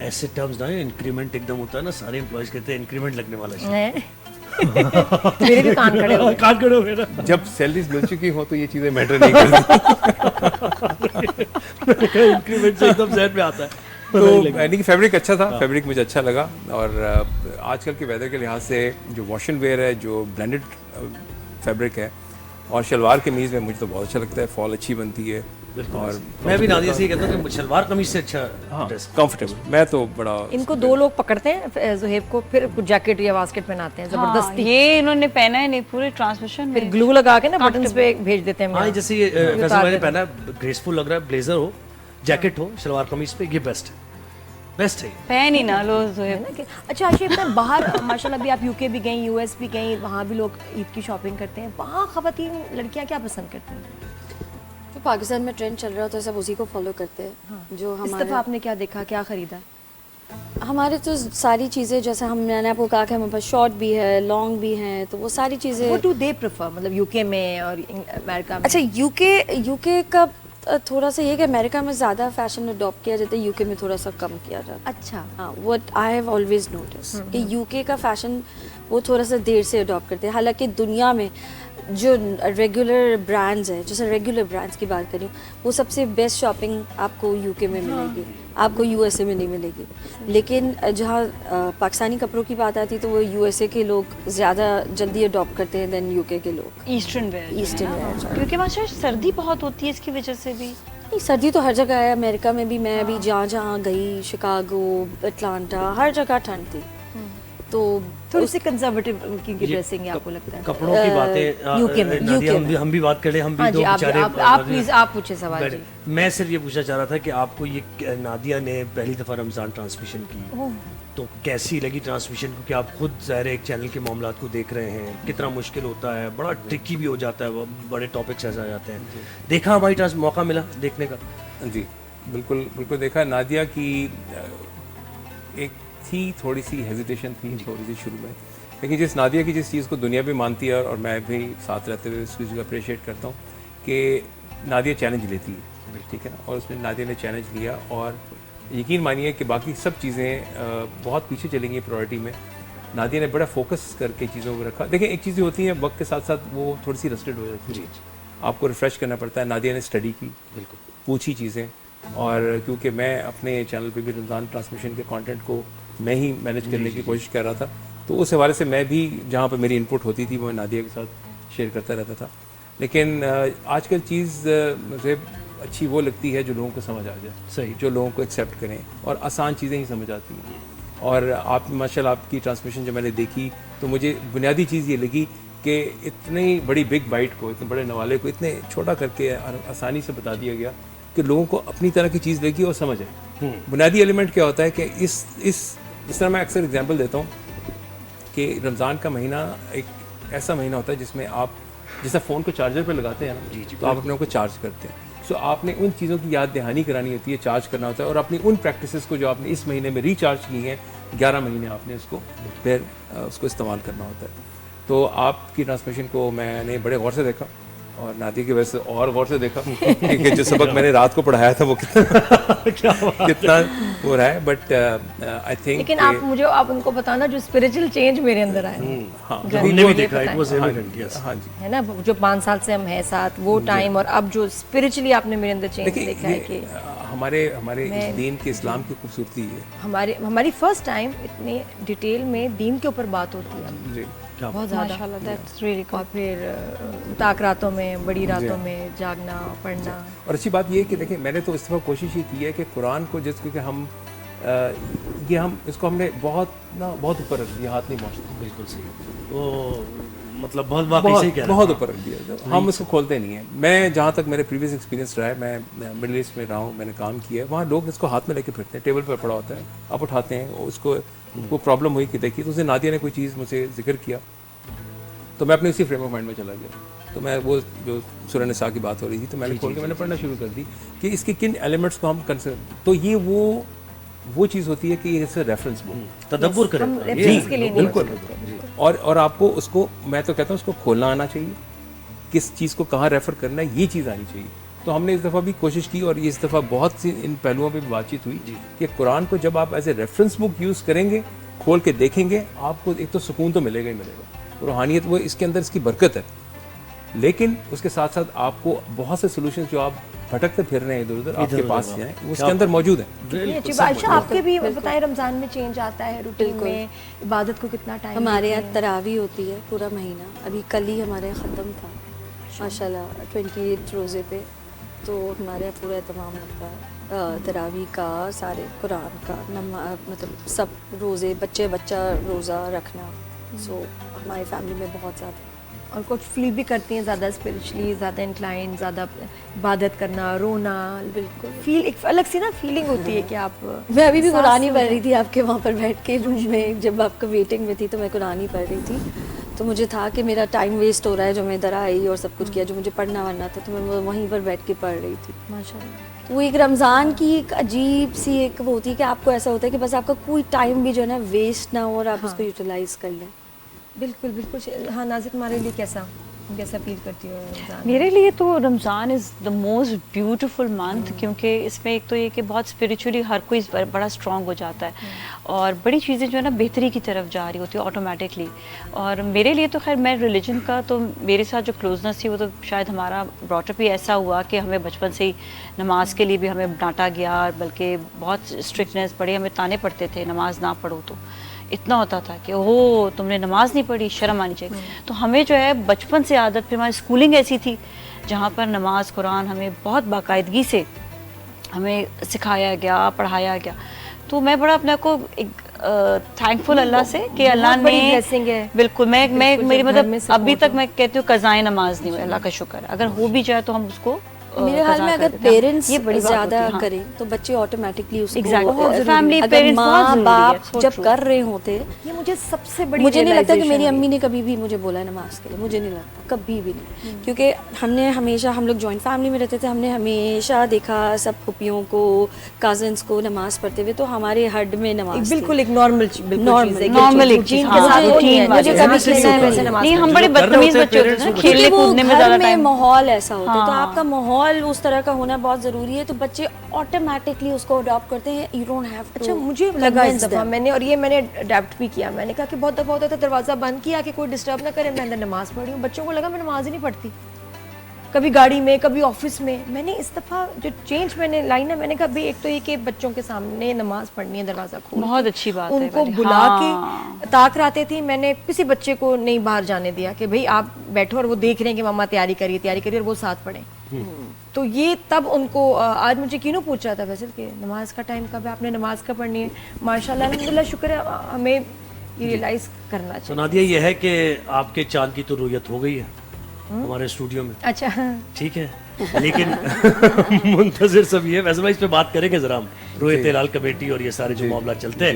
ऐसे टर्म्स ना, इंक्रीमेंट एकदम होता है ना, सारे एम्प्लॉयज कहते हैं इंक्रीमेंट लगने वाला है। मेरे भी कान खड़े हो गए ना। जब सैलरीज मिल चुकी हो तो ये चीजें मैटर नहीं करती। इंक्रीमेंट से एकदम ज़हन में आता है। तो यानी कि फैब्रिक अच्छा था, फैब्रिक मुझे अच्छा लगा। और आजकल के वेदर के लिहाज से जो वॉश एंड वेयर है, जो ब्लेंडेड फैब्रिक है, और शलवार कमीज़ में मुझे तो बहुत अच्छा लगता है, फॉल अच्छी बनती है। और मैं भी नादिया से ये कहता हूँ कि शलवार कमीज से अच्छा ड्रेस कंफर्टेबल। मैं तो बड़ा इनको दो लोग पकड़ते हैं ज़ुहैब को, फिर जैकेट या बास्केट पहनाते हैं जबरदस्ती। ये इन्होंने पहना है नहीं पूरे ट्रांसमिशन फिर ग्लू लगा के ना बटन्स पे भेज देते हैं। हाँ, जैसे ये फैसल मैंने पहना है, ग्रेसफुल लग रहा है, ब्लेजर हो, जैकेट हो, शलवार कमीज पे, ये बेस्ट है। पहन ही ना लो ज़ुहैब। अच्छा आशिफ, मैं बाहर माशाल्लाह अभी आप यूके भी गई, यूएस भी गई, वहाँ भी लोग ईद की शॉपिंग करते हैं, वहाँ ख़वातीन लड़कियाँ क्या पसंद करती हैं? तो पाकिस्तान में ट्रेंड चल रहा हो तो सब उसी को फॉलो करते हैं। हाँ। जो इस हमारे दफ़ा आपने क्या देखा, क्या ख़रीदा? हमारे तो सारी चीज़ें, जैसे मैंने आपको कहा कि हमारे पास शॉर्ट भी है, लॉन्ग भी हैं, तो वो सारी चीज़ें। What do they prefer, मतलब यूके में और अमेरिका में? अच्छा, यूके का थोड़ा सा ये कि अमेरिका में ज़्यादा फैशन अडॉप्ट किया जाता है, यूके में थोड़ा सा कम किया जाता है। अच्छा, हाँ, what I have always notice कि यूके का फैशन वो थोड़ा सा देर से अडॉप्ट करते हैं। हालांकि दुनिया में जो रेगुलर ब्रांड्स हैं, जैसे रेगुलर ब्रांड्स की बात करूँ, वो सबसे बेस्ट शॉपिंग आपको यूके में मिलेगी, आपको यूएसए में नहीं मिलेगी। लेकिन जहाँ पाकिस्तानी कपड़ों की बात आती है तो वो यूएसए के लोग ज़्यादा जल्दी अडॉप्ट करते हैं देन यूके के लोग। ईस्टर्न वेयर, वेयर क्योंकि वहाँ शायद सर्दी बहुत होती है, इसकी वजह से भी। नहीं, सर्दी तो हर जगह है। अमेरिका में भी मैं अभी जहाँ गई, शिकागो, अटलांटा, हर जगह ठंड थी। तो थोड़ी सी कंजर्वेटिव की ड्रेसिंग है आपको लगता है? कपड़ों की बातें यूके में, हम भी बात करें, हम भी दो बेचारे। आप प्लीज आप पूछे सवाल जी। मैं सिर्फ ये पूछना चाह रहा था कि आपको ये नादिया ने पहली दफ़ा रमज़ान ट्रांसमिशन की, तो कैसी लगी ट्रांसमिशन? क्योंकि आप खुद ज़ाहिर एक चैनल के मामलात को देख रहे हैं, कितना मुश्किल होता है, बड़ा ट्रिकी भी हो जाता है, बड़े टॉपिक्स ऐसे आ जाते हैं। देखा हमारी मौका मिला देखने का? जी बिल्कुल बिल्कुल देखा। नादिया की एक थी, थोड़ी सी हेजिटेशन थी थोड़ी सी शुरू में, लेकिन नादिया की जिस चीज़ को दुनिया भी मानती है और मैं भी साथ रहते हुए इस चीज़ को अप्रिशिएट करता हूँ कि नादिया चैलेंज लेती है, ठीक है ना। और उसमें नादिया ने चैलेंज लिया और यकीन मानिए कि बाकी सब चीज़ें बहुत पीछे चलेंगी प्रायोरिटी में। नादिया ने बड़ा फोकस करके चीज़ों को रखा। देखिए, एक चीज़ें होती हैं वक्त के साथ साथ वो थोड़ी सी रस्टेड हो जाती है, आपको रिफ़्रेश करना पड़ता है। नादिया ने स्टडी की, बिल्कुल पूछी चीज़ें, और क्योंकि मैं अपने चैनल पे भी रमज़ान ट्रांसमिशन के कंटेंट को मैं ही मैनेज करने की कोशिश कर रहा था, तो उस हवाले से मैं भी जहाँ पर मेरी इनपुट होती थी वो मैं नादिया के साथ शेयर करता रहता था। लेकिन आजकल चीज़ मुझे अच्छी वो लगती है जो लोगों को समझ आ जाए, सही, जो लोगों को एक्सेप्ट करें, और आसान चीज़ें ही समझ आती हैं। और आप माशाल्लाह आपकी ट्रांसमिशन जब मैंने देखी तो मुझे बुनियादी चीज़ ये लगी कि इतनी बड़ी बिग बाइट को, इतने बड़े नवाले को इतने छोटा करके आसानी से बता दिया गया कि लोगों को अपनी तरह की चीज़ लगी और समझ आए। बुनियादी एलिमेंट क्या होता है कि इस तरह मैं अक्सर एग्जांपल देता हूँ कि रमज़ान का महीना एक ऐसा महीना होता है जिसमें आप जैसा फ़ोन को चार्जर पर लगाते हैं ना, तो आप अपने को चार्ज करते हैं। सो आपने उन चीज़ों की याद दहानी करानी होती है, चार्ज करना होता है, और अपनी उन प्रैक्टिसेस को जो आपने इस महीने में रिचार्ज की हैं, 11 महीने आपने उसको फिर उसको इस्तेमाल करना होता है। तो आपकी ट्रांसमिशन को मैंने बड़े गौर से देखा, और नादिया की वजह से और गौर से देखा कि जो सबक मैंने रात को पढ़ाया था वो कितना हो रहा है। बट आई थिंक, लेकिन आप उनको बताना जो स्पिरिचुअल चेंज मेरे अंदर आया। हाँ, हमने भी देखा, इट वाज एविडेंट, यस। हाँ जी, है ना, जो 5 साल से हम हैं साथ, वो टाइम, और अब जो स्पिरिचुअली आपने मेरे अंदर चेंज देखा है कि हमारे इस दीन के, इस्लाम की खूबसूरती है। हमारी फर्स्ट टाइम इतने डिटेल में दीन के ऊपर बात होती है जी, बहुत ज़्यादा। माशाल्लाह, दैट्स रियली और फिर ताक रातों में, बड़ी रातों में जागना, पढ़ना। और अच्छी बात ये है कि देखिए, मैंने तो इस दफ़ा कोशिश ही की है कि कुरान को जिस क्योंकि हम इसको हमने बहुत ऊपर रख दिया, हाथ नहीं पहुँचता। बिल्कुल सही, वो मतलब बहुत वाकई सही कह रहे हैं। बहुत ऊपर रख दिया, हम इसको खोलते नहीं हैं। मैं जहाँ तक मेरे प्रीवियस एक्सपीरियंस रहा है, मैं मिडिल ईस्ट में रहा हूँ, मैंने काम किया है, वहाँ लोग इसको हाथ में लेके फिरते हैं, टेबल पर पड़ा होता है, आप उठाते हैं उसको। वो प्रॉब्लम हुई कि देखिए, तो उसे नादिया ने कोई चीज़ मुझसे जिक्र किया, तो मैं अपने उसी फ्रेम ऑफ माइंड में चला गया। तो मैं वो जो सूरह निसा की बात हो रही थी, तो मैंने खोल के मैंने पढ़ना शुरू कर दी कि इसके किन एलिमेंट्स को हम कंसिडर, तो ये वो चीज़ होती है कि ये रेफरेंस बुक, तदब्बुर करें बिल्कुल। और आपको उसको, मैं तो कहता हूँ उसको खोलना आना चाहिए, किस चीज़ को कहाँ रेफ़र करना है, ये चीज़ आनी चाहिए। तो تو ہم نے اس دفعہ بھی کوشش کی, اور اس دفعہ بہت سی ان پہلوؤں پہ بھی بات چیت ہوئی کہ قرآن کو جب آپ as a reference book use کریں گے, کھول کے دیکھیں گے, آپ کو ایک تو سکون تو ملے گا ہی ملے گا, روحانیت وہ اس کے اندر اس کی برکت ہے, لیکن اس کے ساتھ ساتھ آپ کو بہت سے سولوشنز جو آپ بھٹکتے پھر رہے ہیں ادھر ادھر, آپ کے پاس جائیں, وہ اس کے اندر موجود ہیں. اچھی عائشہ آپ کے بھی بتائیں رمضان میں چینج آتا ہے روٹین میں, عبادت کو کتنا ٹائم ہمارے یہاں تراویح ہوتی ہے پورا مہینہ, ابھی کل ہی ہمارے یہاں ختم تھا ماشاء اللہ 28 روزے پہ, تو ہمارے یہاں پورا اہتمام ہوتا ہے تراویح کا, سارے قرآن کا, مطلب سب روزے, بچہ روزہ رکھنا, سو ہماری فیملی میں بہت زیادہ. اور کچھ فیل بھی کرتی ہیں زیادہ اسپریچولی, زیادہ انکلائن, زیادہ عبادت کرنا, رونا, بالکل فیل ایک الگ سی نا فیلنگ ہوتی ہے کہ آپ. میں ابھی بھی قرآن ہی پڑھ رہی تھی آپ کے وہاں پر بیٹھ کے روم میں, جب آپ کو ویٹنگ میں تھی تو میں قرآن ہی پڑھ رہی تھی, تو مجھے تھا کہ میرا ٹائم ویسٹ ہو رہا ہے جو میں ادھر آئی اور سب کچھ کیا جو مجھے پڑھنا ورنا تھا, تو میں وہیں پر بیٹھ کے پڑھ رہی تھی. ماشاء اللہ. وہ ایک رمضان کی ایک عجیب سی ایک وہ ہوتی ہے کہ آپ کو ایسا ہوتا ہے کہ بس آپ کا کوئی ٹائم بھی جو ہے نا ویسٹ نہ ہو, اور آپ اس کو یوٹیلائز کر لیں. بالکل بالکل. ہاں نازک, ہمارے لیے کیسا فیل کرتی ہو رمضان؟ میرے لیے تو رمضان از دا موسٹ بیوٹیفل منتھ, کیونکہ اس میں ایک تو یہ کہ بہت اسپریچولی ہر کوئی بڑا اسٹرانگ ہو جاتا ہے, اور بڑی چیزیں جو ہے نا بہتری کی طرف جا رہی ہوتی ہے آٹومیٹکلی. اور میرے لیے تو خیر میں ریلیجن کا تو میرے ساتھ جو کلوزنس تھی وہ تو شاید ہمارا براٹ اپ ہی ایسا ہوا کہ ہمیں بچپن سے ہی نماز کے لیے بھی ہمیں ڈانٹا گیا, بلکہ بہت اسٹرکٹنیس, بڑے ہمیں تانے پڑتے تھے نماز نہ پڑھو, تو اتنا ہوتا تھا کہ اوہ تم نے نماز نہیں پڑھی, شرم آنی چاہیے. تو ہمیں جو ہے بچپن سے عادت, پھر ہماری اسکولنگ ایسی تھی جہاں پر نماز قرآن ہمیں بہت باقاعدگی سے ہمیں سکھایا گیا, پڑھایا گیا. تو میں بڑا اپنے کو ایک تھینکفل اللہ سے کہ اللہ نے بڑی blessing ہے. بالکل میں میری جب گھر میں مطلب ابھی support تک میں کہتی ہوں قضائے نماز نہیں ہوئی, اللہ کا شکر, اگر ہو بھی جائے تو ہم اس کو میرے خیال میں اگر پیرنٹس یہ بڑی بات زیادہ ہوتی ہے, ہاں. کریں تو بچے آٹومیٹکلی اس Exactly. Family, اگر parents بہت ماں ضروری ہے, باپ so جب true. کر رہے ہوتے, یہ مجھے سب سے بڑی مجھے نہیں لگتا کہ میری realization امی نے کبھی بھی مجھے بولا ہے نماز کے لیے, مجھے نہیں لگتا کبھی بھی نہیں, کیونکہ ہم نے ہمیشہ, ہم لوگ جوائنٹ فیملی میں رہتے تھے, ہم نے ہمیشہ دیکھا سب پھوپھیوں کو, کزنس کو نماز پڑھتے ہوئے, تو ہمارے ہڈ میں نماز بالکل ایک نارمل نارمل ایک چیز, مجھے کبھی کھیلنا ہے ویسے نہیں, ہم بڑے بدتمیز بچے ہوتے ہیں, کھیلنے کودنے میں زیادہ ٹائم. ماحول ایسا ہوتا ہے, تو آپ کا ماحول اس طرح کا ہونا بہت ضروری ہے, تو بچے آٹومیٹکلی اس کو اڈاپٹ کرتے ہیں. You don't have to. اچھا مجھے لگا اس دفعہ میں نے, اور یہ میں نے اڈیپٹ بھی کیا, میں نے کہا کہ بہت دفعہ ہوتا تھا دروازہ بند کیا کہ کوئی ڈسٹرب نہ کرے, میں اندر نماز پڑھ رہی ہوں, بچوں کو لگا میں نماز ہی نہیں پڑھتی, کبھی گاڑی میں کبھی آفس میں. میں نے اس دفعہ جو چینج میں نے لائی نا, میں نے کہا بھائی ایک تو یہ کہ بچوں کے سامنے نماز پڑھنی ہے دروازہ کھول, بہت اچھی بات ہے, ان کو بلا کے طاق رہتے تھی. میں نے کسی بچے کو نہیں باہر جانے دیا کہ بھائی آپ بیٹھو اور وہ دیکھ رہے ہیں کہ ماما تیاری کریے اور وہ ساتھ پڑھیں. تو یہ تب ان کو, آج مجھے کینوں پوچھ رہا تھا ویسے کہ نماز کا ٹائم کب ہے, آپ نے نماز کب پڑھنی ہے. ماشاء اللہ الحمدللہ, شکر ہے, ہمیں یہ ریئلائز کرنا چاہیے. نادیہ یہ ہے کہ آپ کے چاند کی تو رویت ہو گئی ہے ہمارے اسٹوڈیو میں, اچھا ٹھیک ہے, لیکن منتظر سب یہ ہے, ویسے بھائی اس پہ بات کریں گے ذرا ہم, رویت ہلال کمیٹی اور یہ سارے جو معاملات چلتے ہیں.